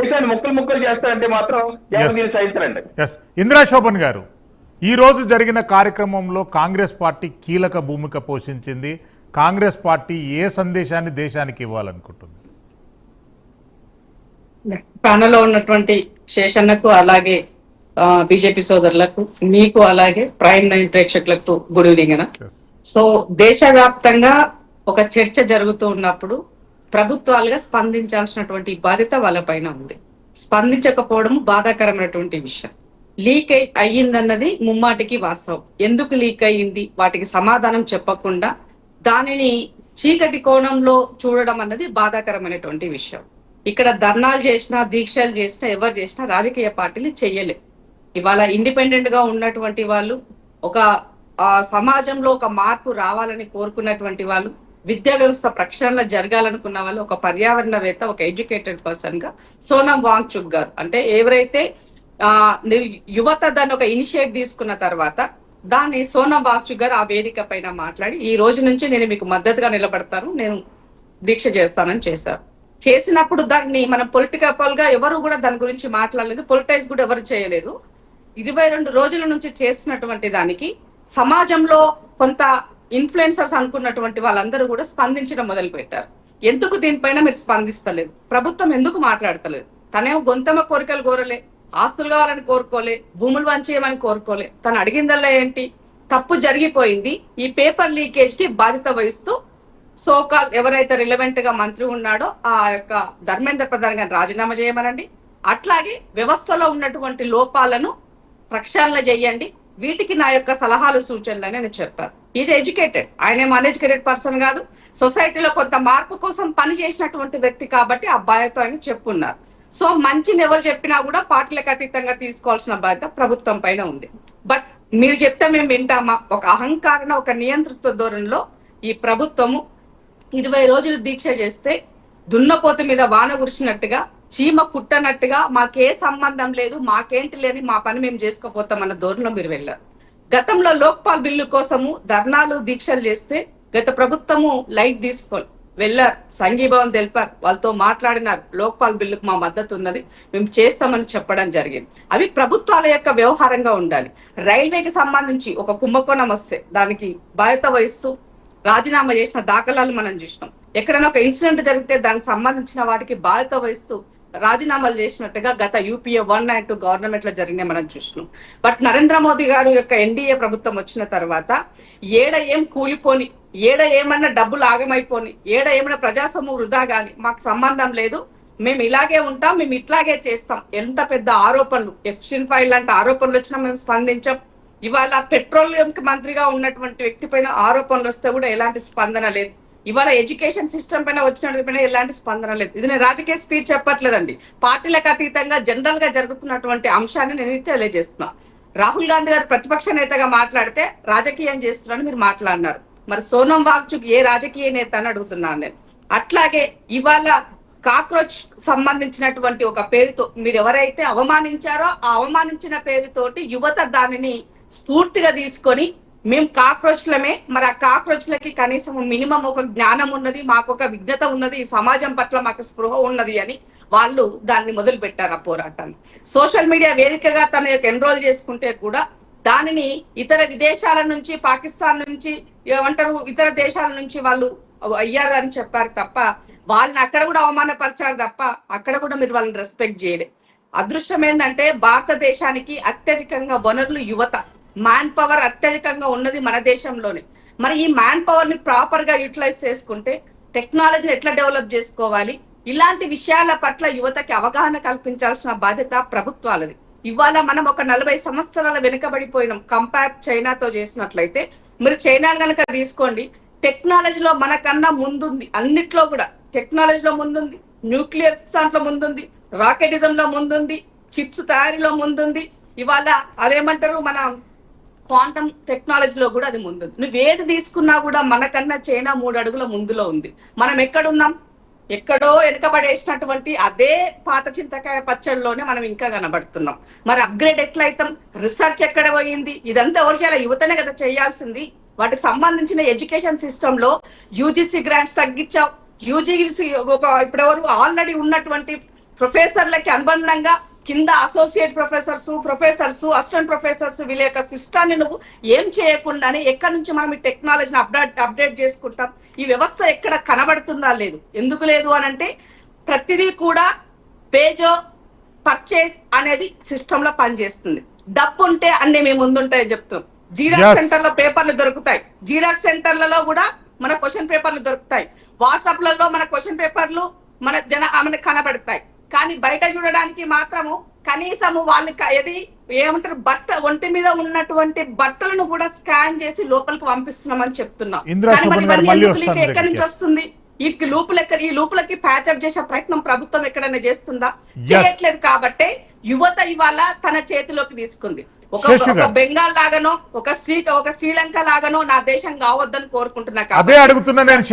దేశాన్ని ముక్కలు ముక్కలు చేస్తారంటే మాత్రం ఎవరు దీన్ని సహించరండి. ఇందిరా శోభన్ గారు, ఈ రోజు జరిగిన కార్యక్రమంలో కాంగ్రెస్ పార్టీ కీలక భూమిక పోషించింది. కాంగ్రెస్ పార్టీ ఏ సందేశాన్ని దేశానికి ఇవ్వాలనుకుంటుంది? ప్యానెల్లో ఉన్నటువంటి శేషన్నకు, అలాగే బీజేపీ సోదరులకు, మీకు, అలాగే ప్రైమ్ 9 ప్రేక్షకులకు గుడ్ ఈవినింగ్ అన్న. సో దేశవ్యాప్తంగా ఒక చర్చ జరుగుతూ ఉన్నప్పుడు ప్రభుత్వాలుగా స్పందించాల్సినటువంటి బాధ్యత వాళ్ళ పైన ఉంది. స్పందించకపోవడం బాధాకరమైనటువంటి విషయం. లీక్ అయ్యిందన్నది ముమ్మాటికి వాస్తవం. ఎందుకు లీక్ అయ్యింది, వాటికి సమాధానం చెప్పకుండా దానిని చీకటి కోణంలో చూడడం అన్నది బాధాకరమైనటువంటి విషయం. ఇక్కడ ధర్నాలు చేసినా, దీక్షలు చేసినా, ఎవరు చేసినా రాజకీయ పార్టీలు చెయ్యలే. ఇవాళ ఇండిపెండెంట్ గా ఉన్నటువంటి వాళ్ళు, ఒక సమాజంలో ఒక మార్పు రావాలని కోరుకున్నటువంటి వాళ్ళు, విద్యా వ్యవస్థ ప్రక్షాళన జరగాలనుకున్న వాళ్ళు, ఒక పర్యావరణవేత్త, ఒక ఎడ్యుకేటెడ్ పర్సన్ గా సోనం వాంగ్చుక్ గారు, అంటే ఎవరైతే యువత దాన్ని ఒక ఇనిషియేట్ తీసుకున్న తర్వాత దాన్ని సోనం వాంగ్చుక్ గారు ఆ వేదిక పైన మాట్లాడి, ఈ రోజు నుంచి నేను మీకు మద్దతుగా నిలబడతాను, నేను దీక్ష చేస్తానని చేశారు. చేసినప్పుడు దాన్ని మనం పొలిటికల్ గా ఎవరు కూడా దాని గురించి మాట్లాడలేదు, పొలిటైజ్ కూడా ఎవరు చేయలేదు. 22 రోజుల నుంచి చేసినటువంటి దానికి సమాజంలో కొంత ఇన్ఫ్లుయెన్సర్స్ అనుకున్నటువంటి వాళ్ళందరూ కూడా స్పందించడం మొదలు పెట్టారు. ఎందుకు దీనిపైన మీరు స్పందిస్తలేదు, ప్రభుత్వం ఎందుకు మాట్లాడతలేదు? తనేమో గొంతమ కోరికలు కోరలే, ఆస్తులు కావాలని కోరుకోలే, భూములు వంచేయమని కోరుకోలే. తను అడిగిందల్లా ఏంటి, తప్పు జరిగిపోయింది, ఈ పేపర్ లీకేజ్ కి బాధ్యత వహిస్తూ సోకాల్ ఎవరైతే రిలవెంట్ గా మంత్రి ఉన్నాడో ఆ యొక్క ధర్మేంద్ర ప్రధాన్ గారిని రాజీనామా చేయమనండి, అట్లాగే వ్యవస్థలో ఉన్నటువంటి లోపాలను ప్రక్షాళన చేయండి, వీటికి నా యొక్క సలహాలు సూచనలు అని చెప్పారు. ఈజ్ ఎడ్యుకేటెడ్, ఆయన అన్ఎడ్యుకేటెడ్ పర్సన్ కాదు, సొసైటీలో కొంత మార్పు కోసం పని చేసినటువంటి వ్యక్తి కాబట్టి ఆ బాధ్యత ఆయన చెప్పున్నారు. సో మంచిని ఎవరు చెప్పినా కూడా పార్టీలకు అతీతంగా తీసుకోవాల్సిన బాధ్యత ప్రభుత్వం పైన ఉంది. బట్ మీరు చెప్తే మేము వింటామా? ఒక అహంకారణ, ఒక నియంతృత్వ ధోరణిలో ఈ ప్రభుత్వము 20 రోజులు దీక్ష చేస్తే దున్నపోతు మీద వాన కురిసినట్టుగా, చీమ కుట్టనట్టుగా మాకే సంబంధం లేదు, మాకేంటి లేని మా పని మేము చేసుకోపోతామన్న ధోరణిలో మీరు వెళ్ళారు. గతంలో లోక్పాల్ బిల్లు కోసము ధర్నాలు దీక్షలు చేస్తే గత ప్రభుత్వము లైట్ తీసుకొని వెళ్ళారు, సంఘీభావం తెలిపారు, వాళ్ళతో మాట్లాడినారు, లోక్పాల్ బిల్లుకు మా మద్దతు ఉన్నది, మేము చేస్తామని చెప్పడం జరిగింది. అవి ప్రభుత్వాల యొక్క వ్యవహారంగా ఉండాలి. రైల్వేకి సంబంధించి ఒక కుంభకోణం వస్తే దానికి బాధ్యత వహిస్తూ రాజీనామా చేసిన దాఖలాలు మనం చూసినాం. ఎక్కడైనా ఒక ఇన్సిడెంట్ జరిగితే దానికి సంబంధించిన వాటికి బాధ్యత వహిస్తూ రాజీనామాలు చేసినట్టుగా గత యూపీఏ 1 and 2 గవర్నమెంట్ లో జరిగిన మనం చూసినాం. బట్ నరేంద్ర మోదీ గారు యొక్క ఎన్డీఏ ప్రభుత్వం వచ్చిన తర్వాత ఏడ ఏం కూలిపోని, ఏడ ఏమన్నా డబ్బులు ఆగమైపోని, ఏడ ఏమన్నా ప్రజాసొమ్ము వృధా గాని మాకు సంబంధం లేదు, మేము ఇలాగే ఉంటాం, మేము ఇట్లాగే చేస్తాం. ఎంత పెద్ద ఆరోపణలు, ఎఫ్సిన్ ఫైల్ లాంటి ఆరోపణలు వచ్చినా మేము స్పందించాం. ఇవాళ పెట్రోలియం మంత్రిగా ఉన్నటువంటి వ్యక్తి పైన ఆరోపణలు వస్తే కూడా ఎలాంటి స్పందన లేదు. ఇవాళ ఎడ్యుకేషన్ సిస్టమ్ పైన వచ్చిన ఎలాంటి స్పందన లేదు. ఇది నేను రాజకీయ స్పీచ్ చెప్పట్లేదండి, పార్టీలకు అతీతంగా జనరల్ గా జరుగుతున్నటువంటి అంశాన్ని నేను తెలియజేస్తున్నా. రాహుల్ గాంధీ గారు ప్రతిపక్ష నేతగా మాట్లాడితే రాజకీయం చేస్తున్నారని మీరు మాట్లాడినారు. మరి సోనం వాంగ్చుక్ ఏ రాజకీయ నేత అని అడుగుతున్నాను నేను. అట్లాగే ఇవాళ కాక్రోచ్ సంబంధించినటువంటి ఒక పేరుతో మీరు ఎవరైతే అవమానించారో ఆ అవమానించిన పేరుతోటి యువత దానిని స్ఫూర్తిగా తీసుకొని మేము కాక్రోచ్లమే, మరి ఆ కాక్రోచ్లకి కనీసం మినిమం ఒక జ్ఞానం ఉన్నది, మాకు ఒక విజ్ఞత ఉన్నది, ఈ సమాజం పట్ల మాకు స్పృహ ఉన్నది అని వాళ్ళు దాన్ని మొదలు పెట్టారు ఆ పోరాటాన్ని. సోషల్ మీడియా వేదికగా తన యొక్క ఎన్రోల్ చేసుకుంటే కూడా దానిని ఇతర విదేశాల నుంచి, పాకిస్తాన్ నుంచి, ఏమంటారు ఇతర దేశాల నుంచి వాళ్ళు అయ్యారు అని చెప్పారు తప్ప వాళ్ళని అక్కడ కూడా అవమానపరిచారు తప్ప అక్కడ కూడా మీరు వాళ్ళని రెస్పెక్ట్ చేయలే. అదృష్టం ఏంటంటే భారతదేశానికి అత్యధికంగా వనరులు యువత, మ్యాన్ పవర్ అత్యధికంగా ఉన్నది మన దేశంలోనే. మరి ఈ మ్యాన్ పవర్ ని ప్రాపర్ గా యూటిలైజ్ చేసుకుంటే టెక్నాలజీని ఎట్లా డెవలప్ చేసుకోవాలి, ఇలాంటి విషయాల పట్ల యువతకి అవగాహన కల్పించాల్సిన బాధ్యత ప్రభుత్వాలది. ఇవాళ మనం ఒక 40 సంవత్సరాల వెనుకబడిపోయినాం కంపేర్ చైనాతో చేసినట్లయితే. మీరు చైనా కనుక తీసుకోండి, టెక్నాలజీలో మనకన్నా ముందుంది, అన్నిట్లో కూడా టెక్నాలజీలో ముందుంది, న్యూక్లియర్ దాంట్లో ముందుంది, రాకెటిజం లో ముందుంది, చిప్స్ తయారీలో ముందుంది, ఇవాళ అదేమంటారు మన క్వాంటమ్ టెక్నాలజీలో కూడా అది ముందుంది. నువ్వు ఏది తీసుకున్నా కూడా మనకన్నా చైనా 3 అడుగుల ముందులో ఉంది. మనం ఎక్కడున్నాం, ఎక్కడో వెనుకబడేసినటువంటి అదే పాత చింతకాయ పచ్చడిలోనే మనం ఇంకా కనబడుతున్నాం. మరి అప్గ్రేడ్ ఎట్లయితాం, రిసెర్చ్ ఎక్కడ పోయింది, ఇదంతా ఎవరు చేయాలి, యువతనే కదా చేయాల్సింది. వాటికి సంబంధించిన ఎడ్యుకేషన్ సిస్టమ్ లో యూజీసీ గ్రాంట్స్ తగ్గించావు, యూజీసీ ఒక ఇప్పుడెవరు ఆల్రెడీ ఉన్నటువంటి ప్రొఫెసర్లకి అనుబంధంగా కింద అసోసియేట్ ప్రొఫెసర్స్ అసిస్టెంట్ ప్రొఫెసర్స్ వీళ్ళ యొక్క సిస్టాన్ని నువ్వు ఏం చేయకుండానే ఎక్కడి నుంచి మనం ఈ టెక్నాలజీని అప్డేట్ చేసుకుంటాం? ఈ వ్యవస్థ ఎక్కడ కనబడుతుందా? లేదు. ఎందుకు లేదు అని అంటే ప్రతిదీ కూడా పేజో పర్చేస్ అనేది సిస్టమ్ లో పనిచేస్తుంది. డబ్బు ఉంటే అన్ని మేము ముందుంటాయని చెప్తాం. జీరాక్స్ సెంటర్ లో పేపర్లు దొరుకుతాయి. జీరాక్స్ సెంటర్లలో కూడా మన క్వశ్చన్ పేపర్లు దొరుకుతాయి. వాట్సాప్లలో మన క్వశ్చన్ పేపర్లు మనకు కనబడతాయి. కానీ బయట చూడడానికి మాత్రము కనీసము వాళ్ళు ఏది ఏమంటారు ఒంటి మీద ఉన్నటువంటి బట్టలను కూడా స్కాన్ చేసి లోపలికి పంపిస్తున్నామని చెప్తున్నాం. ఎక్కడి నుంచి వస్తుంది? ఈ లూపులకి ప్యాచప్ చేసే ప్రయత్నం ప్రభుత్వం ఎక్కడైనా చేస్తుందా? చేయట్లేదు. కాబట్టే యువత ఇవాళ తన చేతిలోకి తీసుకుంది. ఒక బెంగాల్ లాగానో ఒక శ్రీలంక లాగానో నా దేశం కావద్దని కోరుకుంటున్నా. అదే అడుగుతున్నా నేను.